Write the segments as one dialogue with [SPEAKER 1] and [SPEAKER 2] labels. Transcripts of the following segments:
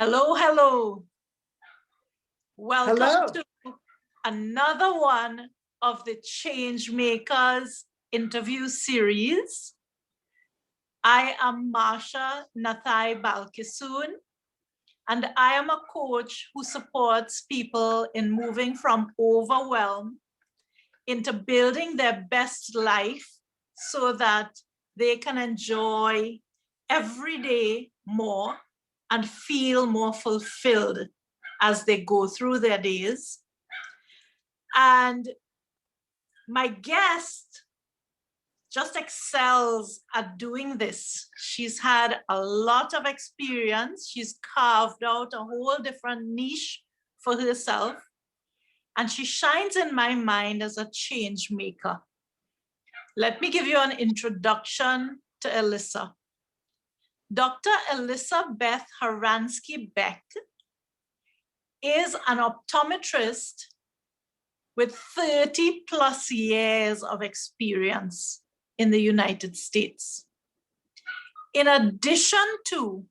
[SPEAKER 1] Hello, hello. Welcome
[SPEAKER 2] Hello.
[SPEAKER 1] to another one of the Changemakers interview series. I am Marsha Nathai Balkisoon, and I am a coach who supports people in moving from overwhelm into building their best life so that they can enjoy every day more and feel more fulfilled as they go through their days. And my guest just excels at doing this. She's had a lot of experience. She's carved out a whole different niche for herself. And she shines in my mind as a change maker. Let me give you an introduction to Elisa. Dr. Elisa Beth Haransky Beck is an optometrist with 30 plus years of experience in the United States. In addition to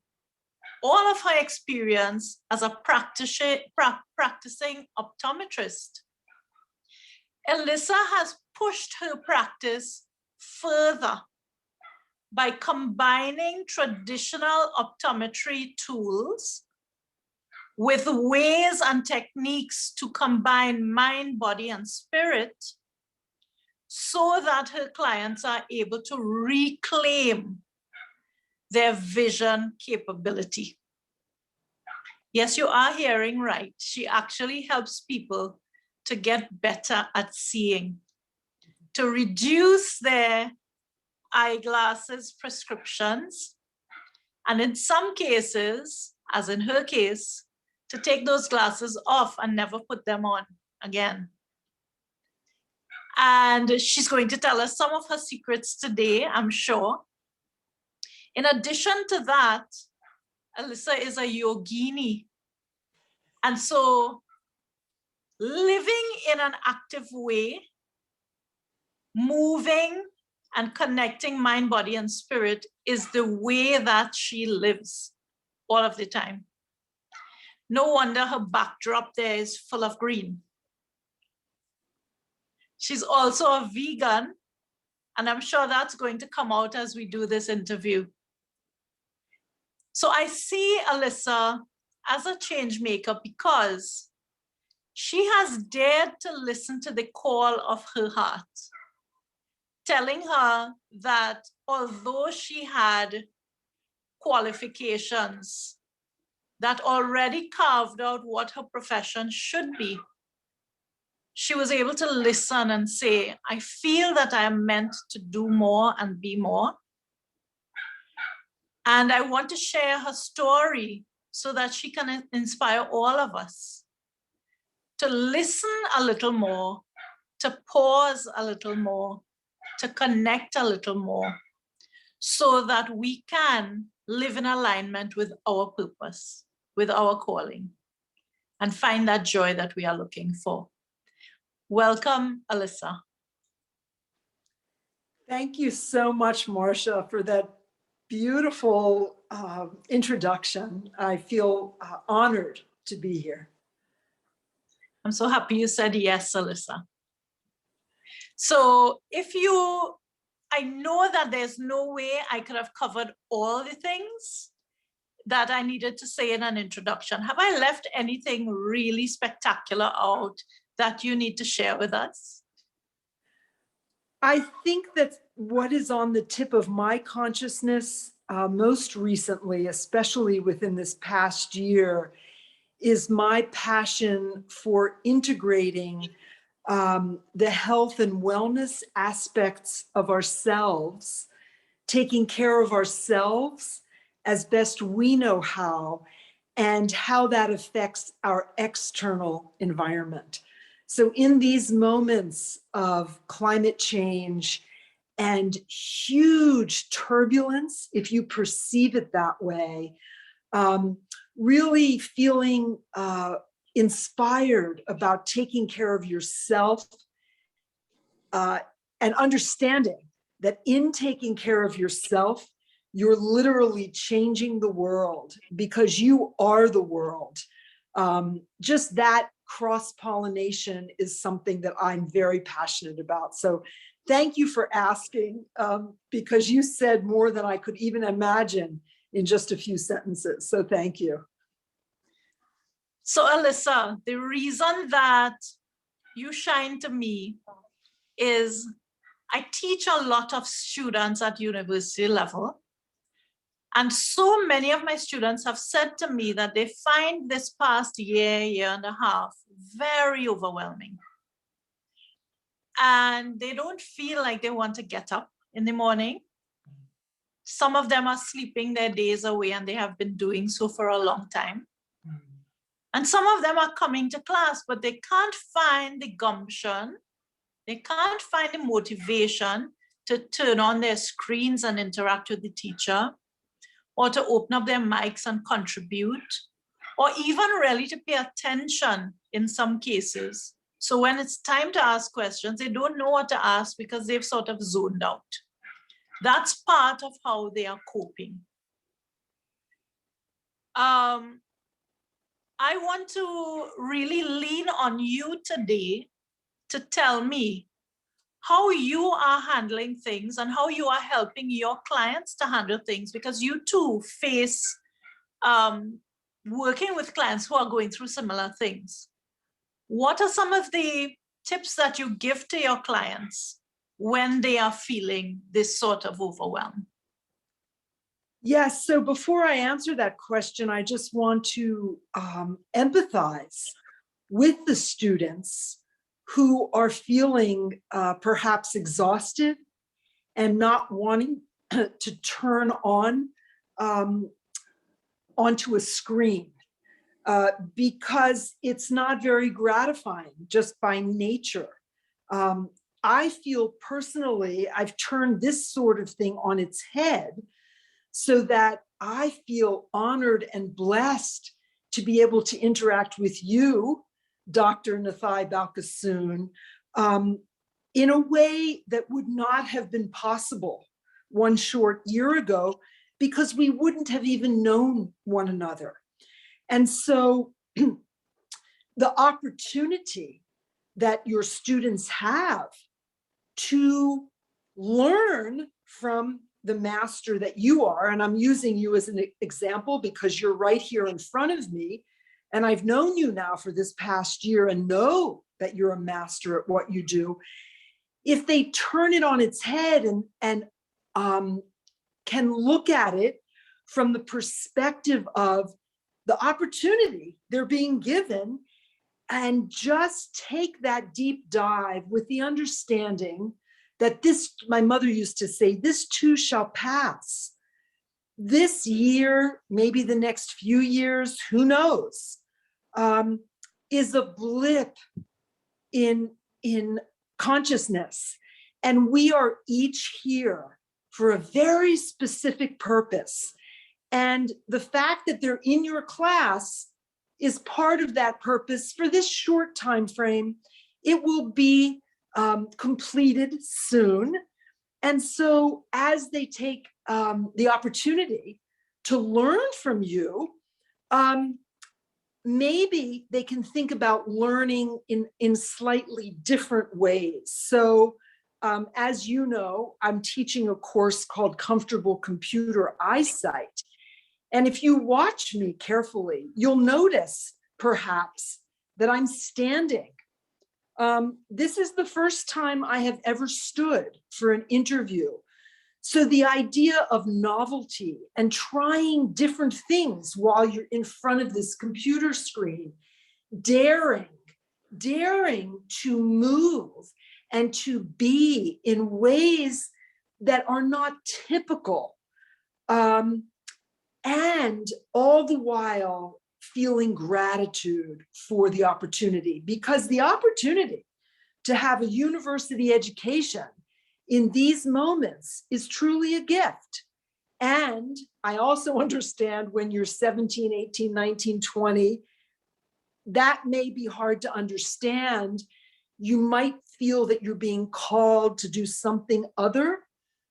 [SPEAKER 1] all of her experience as a practicing optometrist, Elisa has pushed her practice further by combining traditional optometry tools with ways and techniques to combine mind, body, and spirit so that her clients are able to reclaim their vision capability. Yes, you are hearing right. She actually helps people to get better at seeing, to reduce their eyeglasses prescriptions, and in some cases, as in her case, to take those glasses off and never put them on again. And she's going to tell us some of her secrets today, I'm sure. In addition to that, Elisa is a yogini. And so living in an active way, moving and connecting mind, body, and spirit is the way that she lives all of the time. No wonder her backdrop there is full of green. She's also a vegan, and I'm sure that's going to come out as we do this interview. So I see Elisa as a change maker because she has dared to listen to the call of her heart, telling her that although she had qualifications that already carved out what her profession should be, she was able to listen and say, I feel that I am meant to do more and be more. And I want to share her story so that she can inspire all of us to listen a little more, to pause a little more, to connect a little more, so that we can live in alignment with our purpose, with our calling, and find that joy that we are looking for. Welcome, Elisa.
[SPEAKER 2] Thank you so much, Marsha, for that beautiful introduction. I feel honored to be here.
[SPEAKER 1] I'm so happy you said yes, Elisa. So I know that there's no way I could have covered all the things that I needed to say in an introduction. Have I left anything really spectacular out that you need to share with us?
[SPEAKER 2] I think that what is on the tip of my consciousness most recently, especially within this past year, is my passion for integrating the health and wellness aspects of ourselves, taking care of ourselves as best we know how, and how that affects our external environment. So in these moments of climate change and huge turbulence, if you perceive it that way, really feeling inspired about taking care of yourself and understanding that in taking care of yourself, you're literally changing the world because you are the world. Just that cross-pollination is something that I'm very passionate about. So thank you for asking, because you said more than I could even imagine in just a few sentences. So thank you.
[SPEAKER 1] So Elisa, the reason that you shine to me is I teach a lot of students at university level. And so many of my students have said to me that they find this past year and a half very overwhelming. And they don't feel like they want to get up in the morning. Some of them are sleeping their days away, and they have been doing so for a long time. And some of them are coming to class, but they can't find the gumption. They can't find the motivation to turn on their screens and interact with the teacher, or to open up their mics and contribute, or even really to pay attention in some cases. So when it's time to ask questions, they don't know what to ask because they've sort of zoned out. That's part of how they are coping. I want to really lean on you today to tell me how you are handling things and how you are helping your clients to handle things, because you too face working with clients who are going through similar things. What are some of the tips that you give to your clients when they are feeling this sort of overwhelm?
[SPEAKER 2] Yes, so before I answer that question, I just want to empathize with the students who are feeling perhaps exhausted and not wanting to turn on onto a screen because it's not very gratifying just by nature. I feel personally, I've turned this sort of thing on its head so that I feel honored and blessed to be able to interact with you, Dr. Nathai Balkasoon, in a way that would not have been possible one short year ago, because we wouldn't have even known one another. And so the opportunity that your students have to learn from the master that you are, and I'm using you as an example because you're right here in front of me, and I've known you now for this past year and know that you're a master at what you do. If they turn it on its head and can look at it from the perspective of the opportunity they're being given, and just take that deep dive with the understanding that this, my mother used to say, this too shall pass. This year, maybe the next few years, who knows, is a blip in consciousness. And we are each here for a very specific purpose. And the fact that they're in your class is part of that purpose for this short time frame. It will be completed soon. And so as they take the opportunity to learn from you, maybe they can think about learning in slightly different ways. So as you know, I'm teaching a course called Comfortable Computer Eyesight. And if you watch me carefully, you'll notice perhaps that I'm standing. This is the first time I have ever stood for an interview. So the idea of novelty and trying different things while you're in front of this computer screen, daring to move and to be in ways that are not typical, and all the while feeling gratitude for the opportunity, because the opportunity to have a university education in these moments is truly a gift. And I also understand when you're 17, 18, 19, 20, that may be hard to understand. You might feel that you're being called to do something other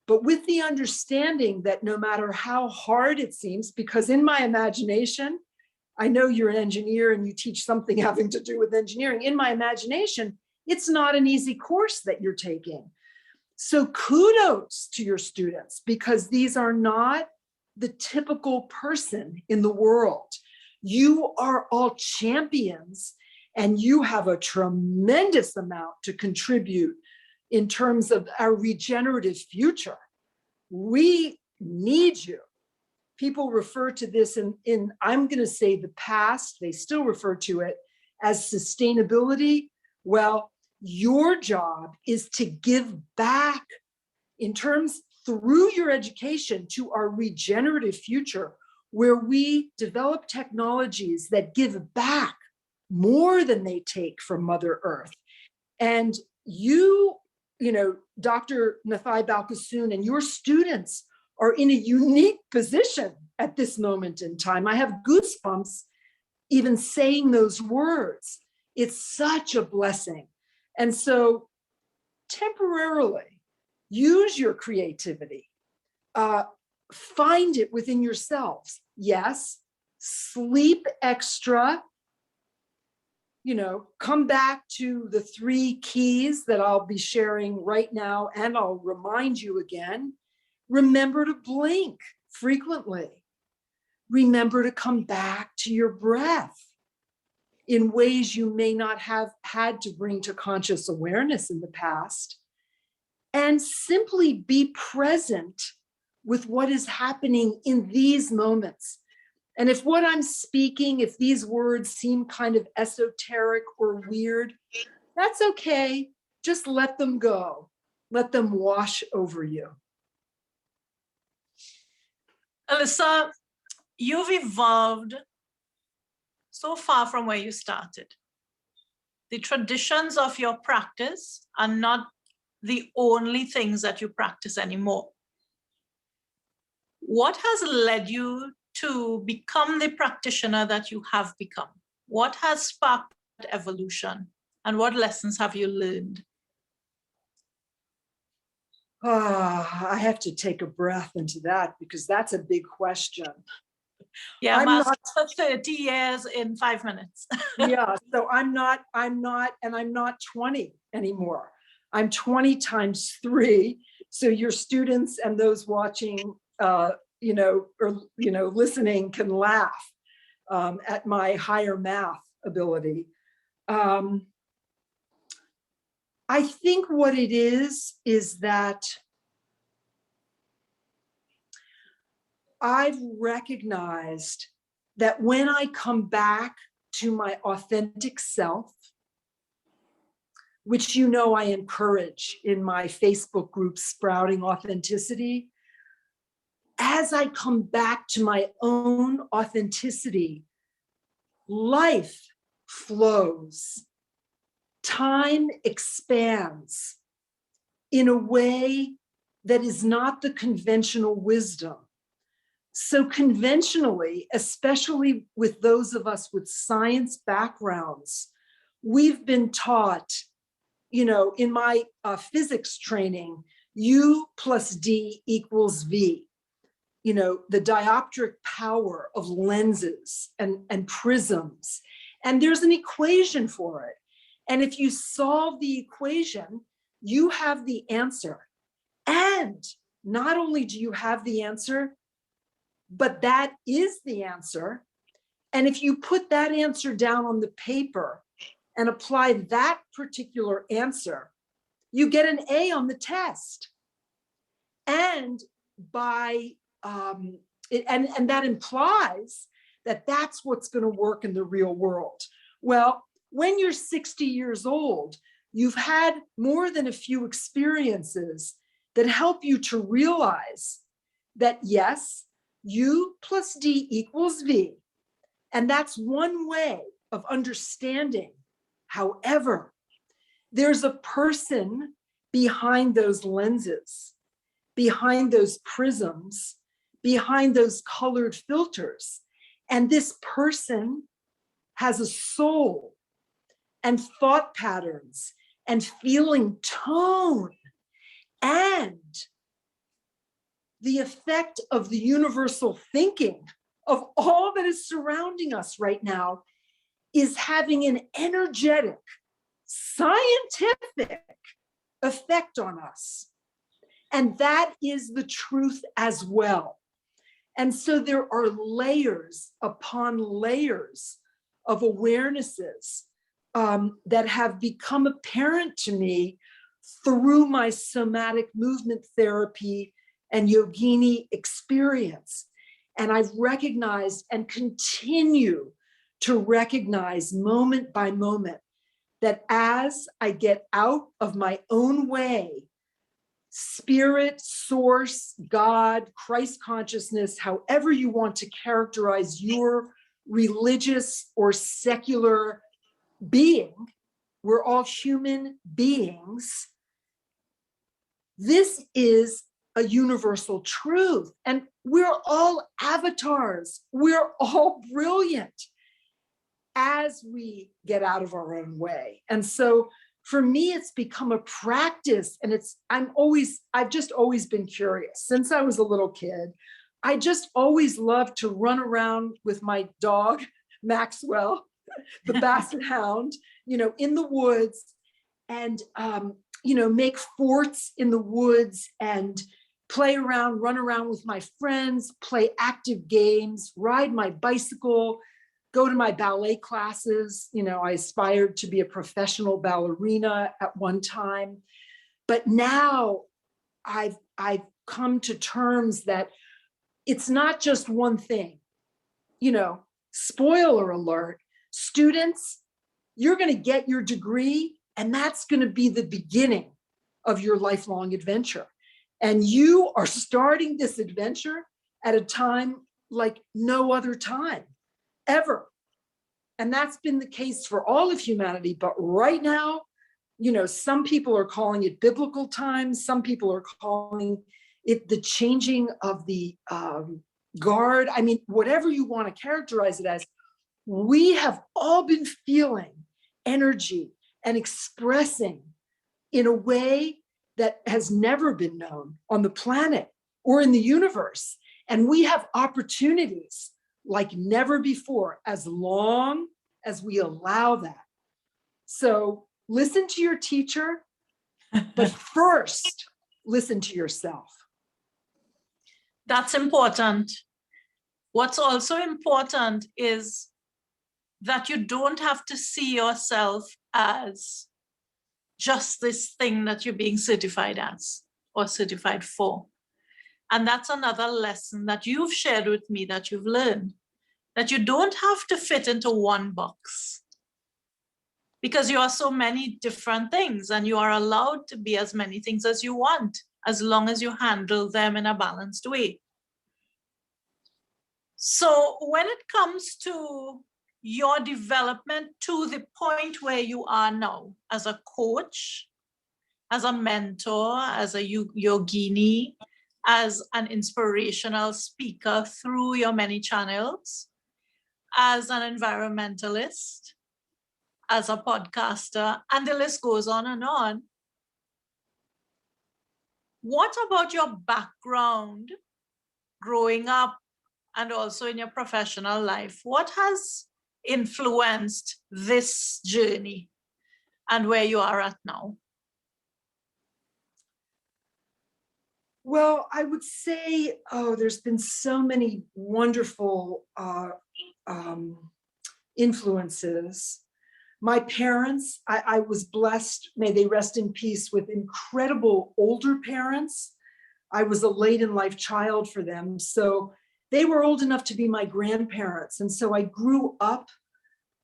[SPEAKER 2] but with the understanding that no matter how hard it seems, because in my imagination, I know you're an engineer and you teach something having to do with engineering. In my imagination, it's not an easy course that you're taking. So kudos to your students, because these are not the typical person in the world. You are all champions, and you have a tremendous amount to contribute in terms of our regenerative future. We need you. People refer to this in I'm going to say the past, they still refer to it as sustainability. Well, your job is to give back in terms through your education to our regenerative future, where we develop technologies that give back more than they take from Mother Earth. And you know, Dr. Nathai Balkasoon and your students are in a unique position at this moment in time. I have goosebumps even saying those words. It's such a blessing. And so temporarily use your creativity, find it within yourselves. Yes, sleep extra, you know, come back to the 3 keys that I'll be sharing right now, and I'll remind you again. Remember to blink frequently. Remember to come back to your breath in ways you may not have had to bring to conscious awareness in the past. And simply be present with what is happening in these moments. And if what I'm speaking, if these words seem kind of esoteric or weird, that's okay. Just let them go. Let them wash over you.
[SPEAKER 1] Elisa, you've evolved so far from where you started. The traditions of your practice are not the only things that you practice anymore. What has led you to become the practitioner that you have become? What has sparked that evolution, and what lessons have you learned?
[SPEAKER 2] I have to take a breath into that, because that's a big question.
[SPEAKER 1] Yeah, I'm asking for 30 years in 5 minutes.
[SPEAKER 2] Yeah, so I'm not, and I'm not 20 anymore. I'm 20 times 3. So your students and those watching, you know, or, you know, listening can laugh at my higher math ability. I think what it is that I've recognized that when I come back to my authentic self, which, you know, I encourage in my Facebook group, Sprouting Authenticity, as I come back to my own authenticity, life flows, time expands in a way that is not the conventional wisdom. So conventionally, especially with those of us with science backgrounds, we've been taught, you know, in my physics training, U plus D equals V. You know, the dioptric power of lenses and prisms. And there's an equation for it. And if you solve the equation, you have the answer. And not only do you have the answer, but that is the answer. And if you put that answer down on the paper and apply that particular answer, you get an A on the test. And by and that implies that that's what's going to work in the real world. Well, when you're 60 years old, you've had more than a few experiences that help you to realize that yes, U plus D equals V. And that's one way of understanding. However, there's a person behind those lenses, behind those prisms, behind those colored filters. And this person has a soul and thought patterns and feeling tone. And the effect of the universal thinking of all that is surrounding us right now is having an energetic, scientific effect on us. And that is the truth as well. And so there are layers upon layers of awarenesses that have become apparent to me through my somatic movement therapy and yogini experience. And I've recognized and continue to recognize moment by moment that as I get out of my own way, spirit, source, God, Christ consciousness, however you want to characterize your religious or secular being, we're all human beings. This is a universal truth, and we're all avatars. We're all brilliant as we get out of our own way. And so for me, it's become a practice, and I've just always been curious. Since I was a little kid, I just always loved to run around with my dog, Maxwell, the basset hound, in the woods, and, make forts in the woods and play around, run around with my friends, play active games, ride my bicycle, go to my ballet classes. I aspired to be a professional ballerina at one time. But now I've come to terms that it's not just one thing. Spoiler alert, students, you're going to get your degree, and that's going to be the beginning of your lifelong adventure. And you are starting this adventure at a time like no other time, ever. And that's been the case for all of humanity. But right now, some people are calling it biblical times. Some people are calling it the changing of the guard. I mean, whatever you want to characterize it as, we have all been feeling energy and expressing in a way that has never been known on the planet or in the universe. And we have opportunities like never before, as long as we allow that. So listen to your teacher, but first listen to yourself.
[SPEAKER 1] That's important. What's also important is that you don't have to see yourself as just this thing that you're being certified as or certified for. And that's another lesson that you've shared with me, that you've learned, that you don't have to fit into one box, because you are so many different things, and you are allowed to be as many things as you want, as long as you handle them in a balanced way. So when it comes to your development to the point where you are now, as a coach, as a mentor, as a yogini, as an inspirational speaker through your many channels, as an environmentalist, as a podcaster, and the list goes on and on. What about your background growing up and also in your professional life? What has influenced this journey and where you are at now?
[SPEAKER 2] Well, I would say, there's been so many wonderful influences. My parents, I was blessed, may they rest in peace, with incredible older parents. I was a late in life child for them. So they were old enough to be my grandparents. And so I grew up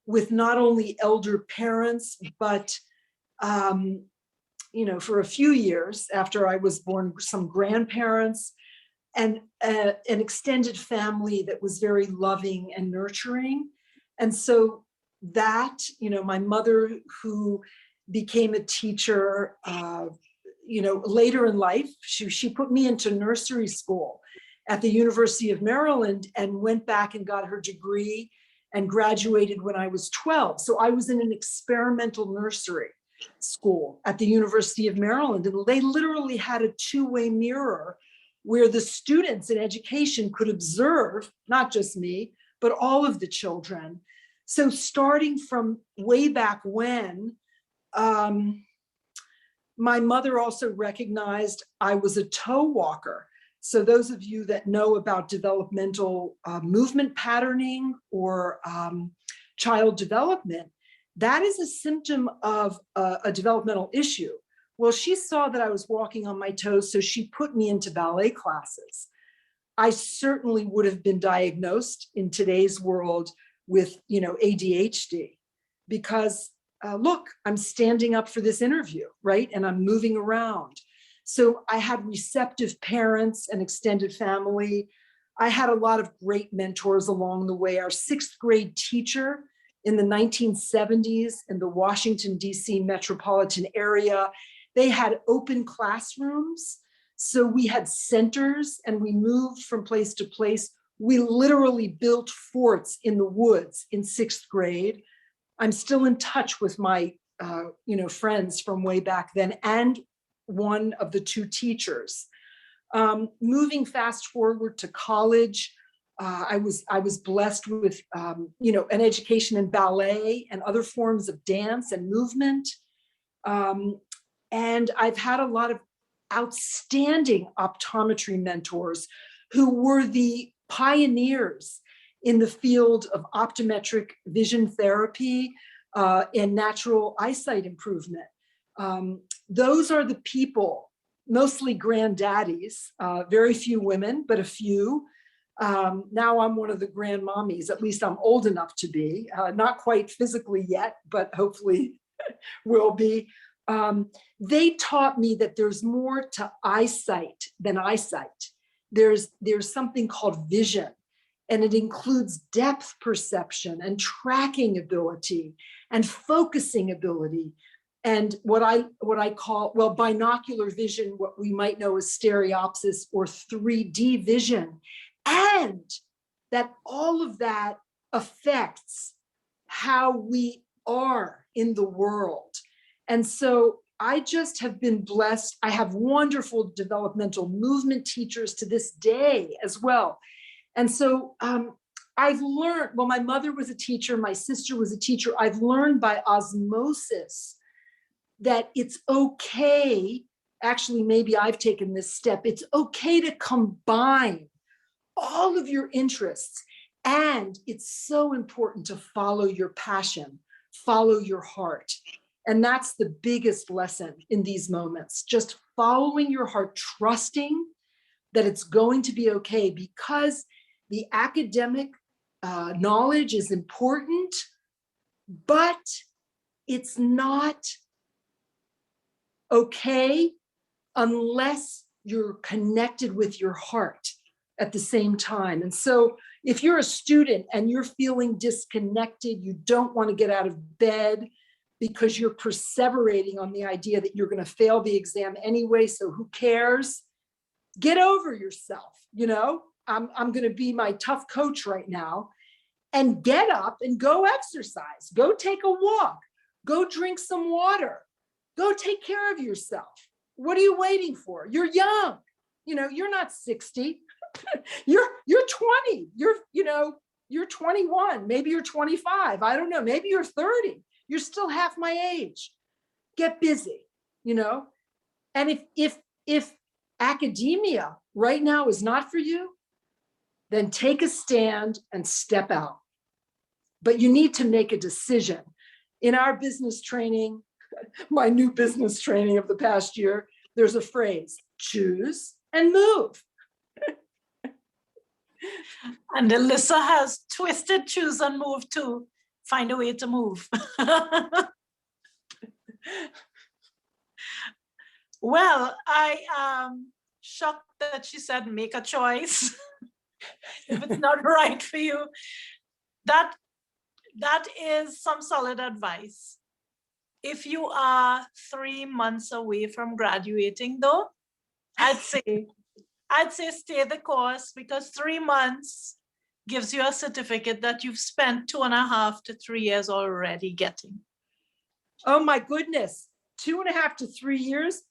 [SPEAKER 2] with not only elder parents, but for a few years after I was born, some grandparents and an extended family that was very loving and nurturing. And so that, my mother, who became a teacher, later in life, she put me into nursery school at the University of Maryland and went back and got her degree and graduated when I was 12. So I was in an experimental nursery school at the University of Maryland, and they literally had a two-way mirror where the students in education could observe, not just me, but all of the children. So starting from way back when, my mother also recognized I was a toe walker. So those of you that know about developmental movement patterning or child development, that is a symptom of a developmental issue. Well, she saw that I was walking on my toes, so she put me into ballet classes. I certainly would have been diagnosed in today's world with, ADHD, because look, I'm standing up for this interview, right? And I'm moving around. So I had receptive parents and extended family. I had a lot of great mentors along the way. Our 6th grade teacher in the 1970s in the Washington, D.C. metropolitan area, they had open classrooms. So we had centers and we moved from place to place. We literally built forts in the woods in 6th grade. I'm still in touch with my, friends from way back then, and one of the 2 teachers. Moving fast forward to college, I was blessed with, an education in ballet and other forms of dance and movement. And I've had a lot of outstanding optometry mentors who were the pioneers in the field of optometric vision therapy and natural eyesight improvement. Those are the people, mostly granddaddies, very few women, but a few. Now I'm one of the grandmommies, at least I'm old enough to be, not quite physically yet, but hopefully will be. They taught me that there's more to eyesight than eyesight. There's something called vision, and it includes depth perception and tracking ability and focusing ability. And what I call, binocular vision, what we might know as stereopsis or 3D vision. And that all of that affects how we are in the world. And so I just have been blessed. I have wonderful developmental movement teachers to this day as well. And so I've learned, my mother was a teacher, my sister was a teacher. I've learned by osmosis that it's okay, actually, maybe I've taken this step, it's okay to combine all of your interests. And it's so important to follow your passion, follow your heart. And that's the biggest lesson in these moments, just following your heart, trusting that it's going to be okay, because the academic knowledge is important, but it's not okay unless you're connected with your heart at the same time. And so if you're a student and you're feeling disconnected, you don't want to get out of bed because you're perseverating on the idea that you're going to fail the exam anyway, so who cares? Get over yourself. I'm going to be my tough coach right now, and get up and go exercise, go take a walk, go drink some water, go take care of yourself. What are you waiting for? You're young. You're not 60. You're 20. You're 21. Maybe you're 25. I don't know. Maybe you're 30. You're still half my age. Get busy, And if academia right now is not for you, then take a stand and step out. But you need to make a decision. In our business training, my new business training of the past year, there's a phrase: choose and move.
[SPEAKER 1] And Elisa has twisted choose and move to find a way to move. Well, I am shocked that she said make a choice. If it's not right for you, that is some solid advice. If you are 3 months away from graduating, though, I'd say stay the course, because 3 months gives you a certificate that you've spent 2.5 to 3 years already getting.
[SPEAKER 2] Oh my goodness, 2.5 to 3 years.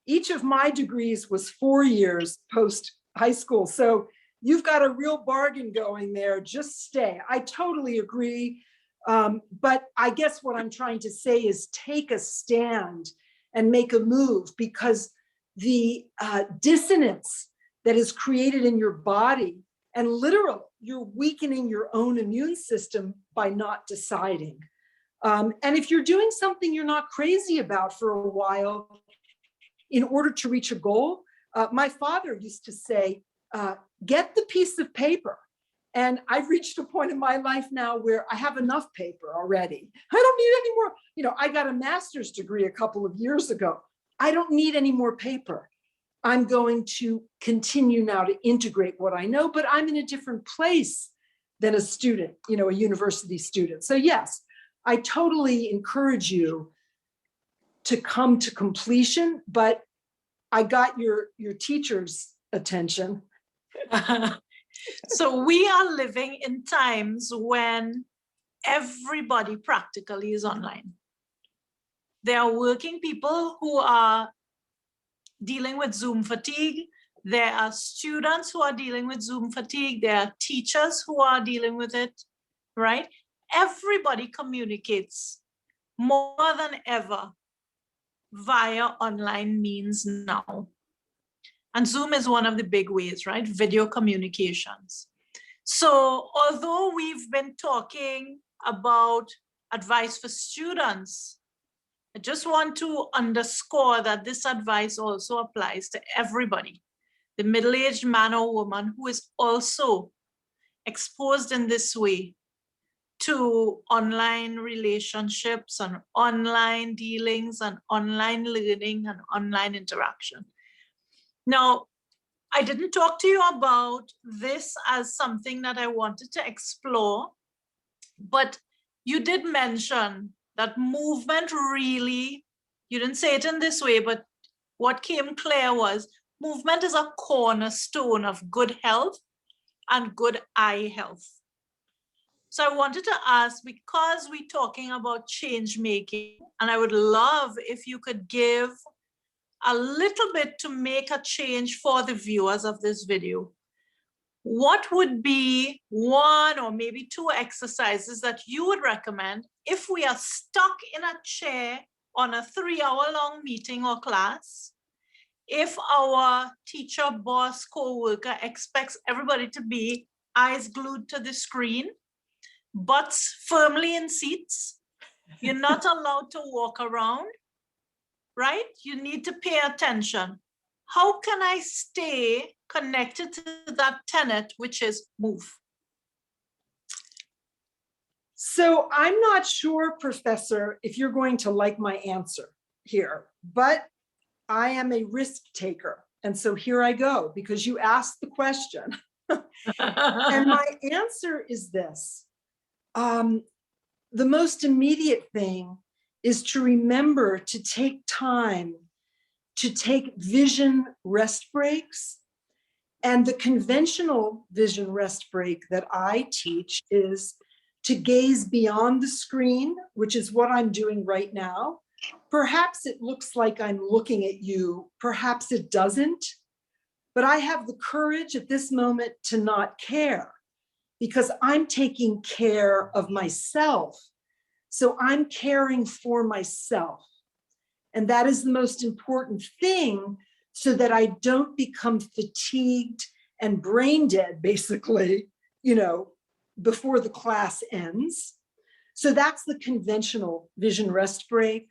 [SPEAKER 2] Each of my degrees was 4 years post high school. So you've got a real bargain going there. Just stay. I totally agree. But I guess what I'm trying to say is take a stand and make a move, because the dissonance that is created in your body, and literally you're weakening your own immune system by not deciding. And if you're doing something you're not crazy about for a while, in order to reach a goal, my father used to say, get the piece of paper. And I've reached a point in my life now where I have enough paper already. I don't need any more. You know, I got a master's degree a couple of years ago. I don't need any more paper. I'm going to continue now to integrate what I know, but I'm in a different place than a student, you know, a university student. So yes, I totally encourage you to come to completion, but I got your teacher's attention.
[SPEAKER 1] So we are living in times when everybody practically is online. There are working people who are dealing with Zoom fatigue. There are students who are dealing with Zoom fatigue. There are teachers who are dealing with it, right? Everybody communicates more than ever via online means now. And Zoom is one of the big ways, right? Video communications. So although we've been talking about advice for students, I just want to underscore that this advice also applies to everybody. The middle-aged man or woman who is also exposed in this way to online relationships and online dealings and online learning and online interaction. Now, I didn't talk to you about this as something that I wanted to explore, but you did mention that movement really, you didn't say it in this way, but what came clear was movement is a cornerstone of good health and good eye health. So I wanted to ask, because we're talking about change making, and I would love if you could give a little bit to make a change for the viewers of this video. What would be one or maybe two exercises that you would recommend if we are stuck in a chair on a 3-hour-long meeting or class? If our teacher, boss, co-worker expects everybody to be eyes glued to the screen, butts firmly in seats, you're not allowed to walk around, right? You need to pay attention. How can I stay connected to that tenet, which is move?
[SPEAKER 2] So I'm not sure, Professor, if you're going to like my answer here, but I am a risk taker. And so here I go, because you asked the question. And my answer is this. The most immediate thing is to remember to take time to take vision rest breaks. And the conventional vision rest break that I teach is to gaze beyond the screen, which is what I'm doing right now. Perhaps it looks like I'm looking at you, perhaps it doesn't, but I have the courage at this moment to not care, because I'm taking care of myself. So I'm caring for myself. And that is the most important thing, so that I don't become fatigued and brain dead, basically, you know, before the class ends. So that's the conventional vision rest break.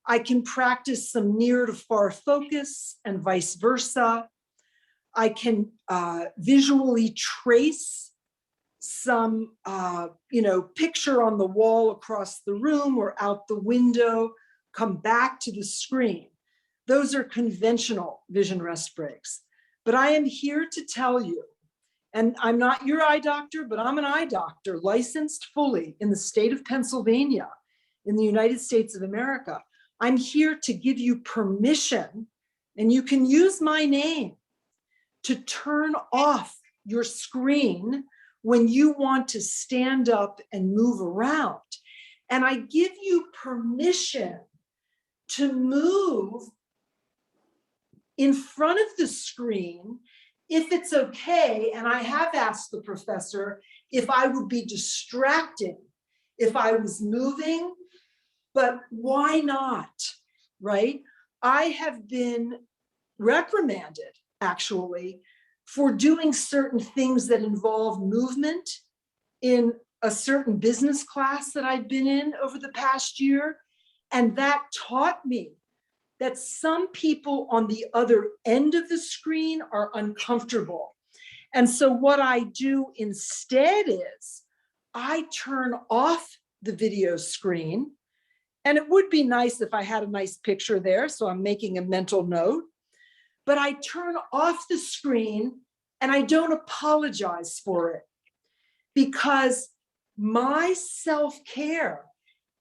[SPEAKER 2] I can practice some near to far focus and vice versa. I can visually trace some, picture on the wall across the room or out the window, come back to the screen. Those are conventional vision rest breaks. But I am here to tell you, and I'm not your eye doctor, but I'm an eye doctor licensed fully in the state of Pennsylvania, in the United States of America. I'm here to give you permission, and you can use my name, to turn off your screen when you want to stand up and move around. And I give you permission to move in front of the screen if it's okay, and I have asked the professor if I would be distracting if I was moving, but why not, right? I have been reprimanded, actually, for doing certain things that involve movement in a certain business class that I've been in over the past year. And that taught me that some people on the other end of the screen are uncomfortable. And so what I do instead is I turn off the video screen. And it would be nice if I had a nice picture there, so I'm making a mental note. But I turn off the screen and I don't apologize for it, because my self-care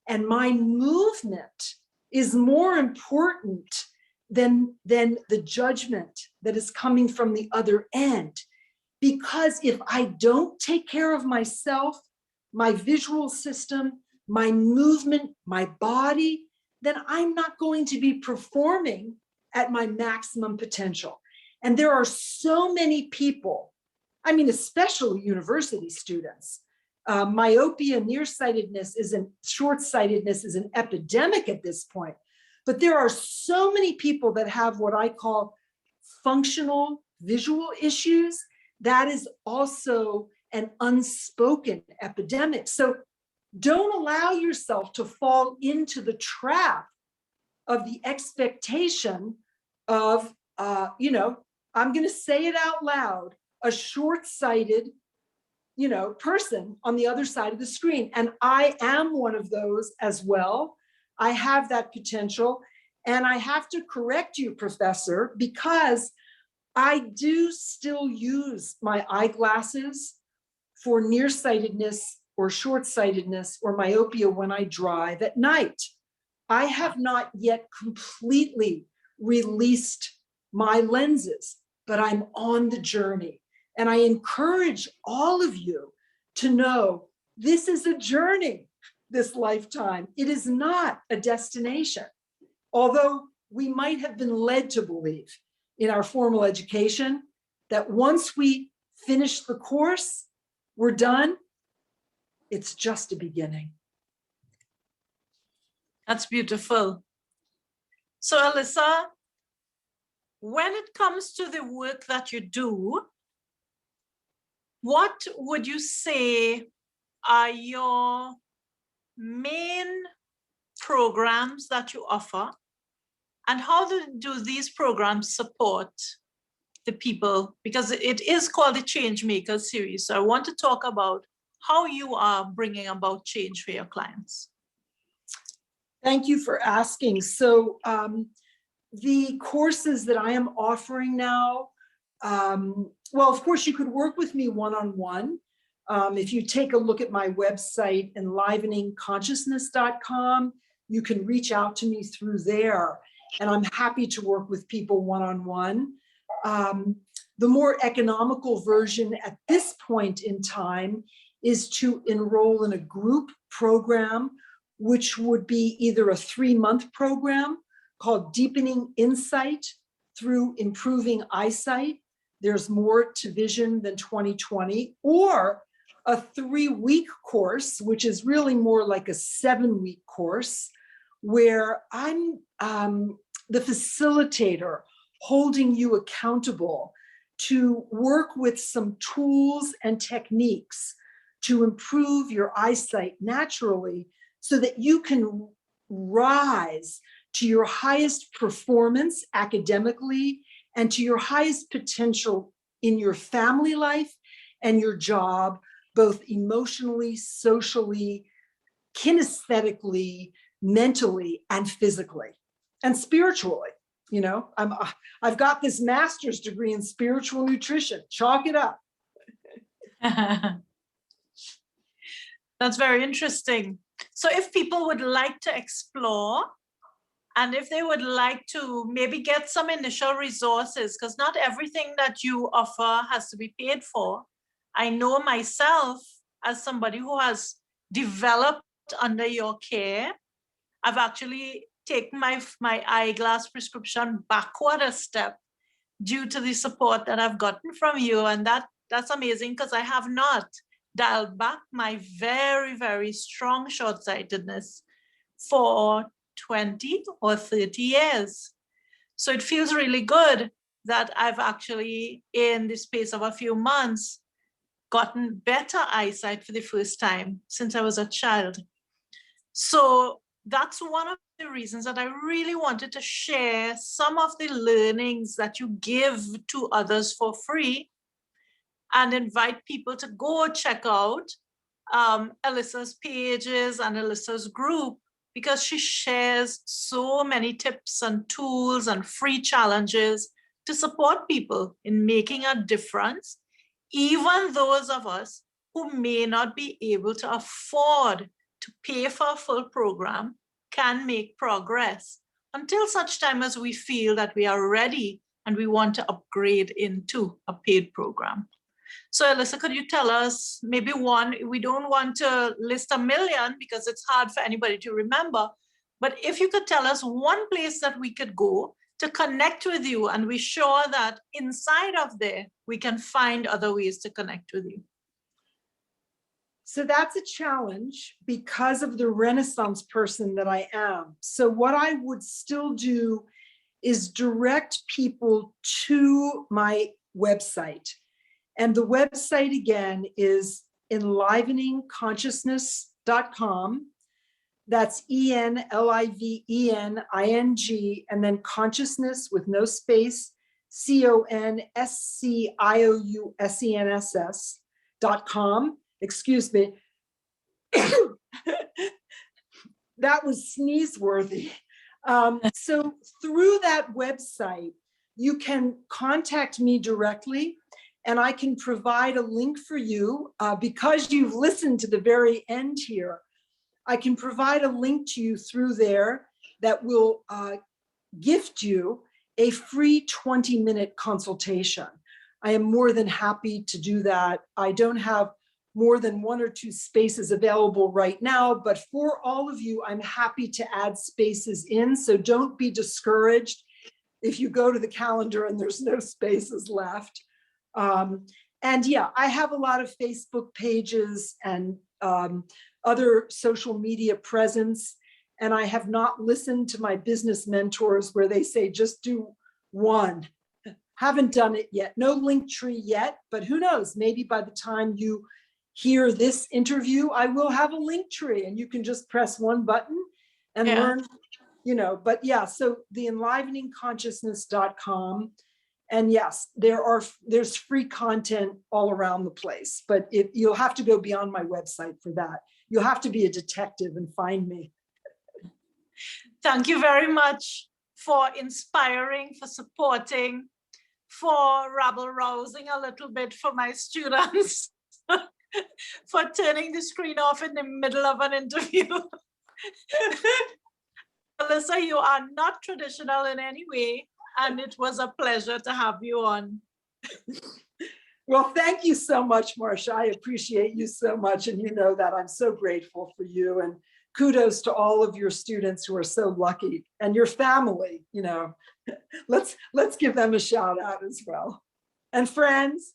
[SPEAKER 2] and my movement is more important than the judgment that is coming from the other end. Because if I don't take care of myself, my visual system, my movement, my body, then I'm not going to be performing at my maximum potential. And there are so many people, I mean, especially university students. Myopia, nearsightedness short-sightedness is an epidemic at this point. But there are so many people that have what I call functional visual issues. That is also an unspoken epidemic. So don't allow yourself to fall into the trap of the expectation of, I'm going to say it out loud, a short-sighted, person on the other side of the screen. And I am one of those as well. I have that potential. And I have to correct you, Professor, because I do still use my eyeglasses for nearsightedness or short-sightedness or myopia when I drive at night. I have not yet completely released my lenses, but I'm on the journey. And I encourage all of you to know this is a journey, this lifetime. It is not a destination. Although we might have been led to believe in our formal education that once we finish the course, we're done. It's just a beginning.
[SPEAKER 1] That's beautiful. So, Elisa, when it comes to the work that you do, what would you say are your main programs that you offer? And how do these programs support the people? Because it is called the Changemaker series. So I want to talk about how you are bringing about change for your clients.
[SPEAKER 2] Thank you for asking. So the courses that I am offering now, well, of course, you could work with me one-on-one. If you take a look at my website, enliveningconsciousness.com, you can reach out to me through there. And I'm happy to work with people one-on-one. The more economical version at this point in time is to enroll in a group program, which would be either a 3-month program called Deepening Insight Through Improving Eyesight. There's more to vision than 2020, or a 3-week course, which is really more like a 7-week course, where I'm the facilitator holding you accountable to work with some tools and techniques to improve your eyesight naturally so that you can rise to your highest performance academically and to your highest potential in your family life and your job, both emotionally, socially, kinesthetically, mentally, and physically, and spiritually. I've got this master's degree in spiritual nutrition. Chalk it up.
[SPEAKER 1] That's very interesting. So if people would like to explore, and if they would like to maybe get some initial resources, because not everything that you offer has to be paid for. I know myself, as somebody who has developed under your care, I've actually taken my eyeglass prescription backward a step, due to the support that I've gotten from you. And that's amazing, because I have not dialed back my very, very strong short-sightedness for 20 or 30 years. So it feels really good that I've actually, in the space of a few months, gotten better eyesight for the first time since I was a child. So that's one of the reasons that I really wanted to share some of the learnings that you give to others for free, and invite people to go check out Elisa's pages and Elisa's group, because she shares so many tips and tools and free challenges to support people in making a difference, even those of us who may not be able to afford to pay for a full program can make progress until such time as we feel that we are ready and we want to upgrade into a paid program. So Elisa, could you tell us maybe one, we don't want to list a million because it's hard for anybody to remember, but if you could tell us one place that we could go to connect with you, and we're sure that inside of there, we can find other ways to connect with you.
[SPEAKER 2] So that's a challenge because of the Renaissance person that I am. So what I would still do is direct people to my website. And the website again is enliveningconsciousness.com. That's ENLIVENING, and then consciousness with no space, CONSCIOUSENSS.com. Excuse me. That was sneeze worthy. So through that website, you can contact me directly, and I can provide a link for you because you've listened to the very end here. I can provide a link to you through there that will gift you a free 20-minute consultation. I am more than happy to do that. I don't have more than 1 or 2 spaces available right now, but for all of you, I'm happy to add spaces in. So don't be discouraged if you go to the calendar and there's no spaces left. And yeah, I have a lot of Facebook pages and other social media presence. And I have not listened to my business mentors where they say, just do one. Haven't done it yet. No link tree yet, but who knows? Maybe by the time you hear this interview, I will have a link tree and you can just press one button and learn, you know, but yeah, so the enliveningconsciousness.com. And yes, there's free content all around the place, but you'll have to go beyond my website for that. You'll have to be a detective and find me.
[SPEAKER 1] Thank you very much for inspiring, for supporting, for rabble-rousing a little bit for my students, for turning the screen off in the middle of an interview. Elisa, you are not traditional in any way, and it was a pleasure to have you on.
[SPEAKER 2] Well, thank you so much, Marcia. I appreciate you so much. And you know that I'm so grateful for you, and kudos to all of your students who are so lucky, and your family, you know, let's give them a shout out as well. And friends.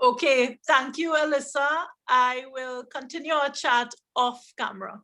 [SPEAKER 1] Okay, thank you, Elisa. I will continue our chat off camera.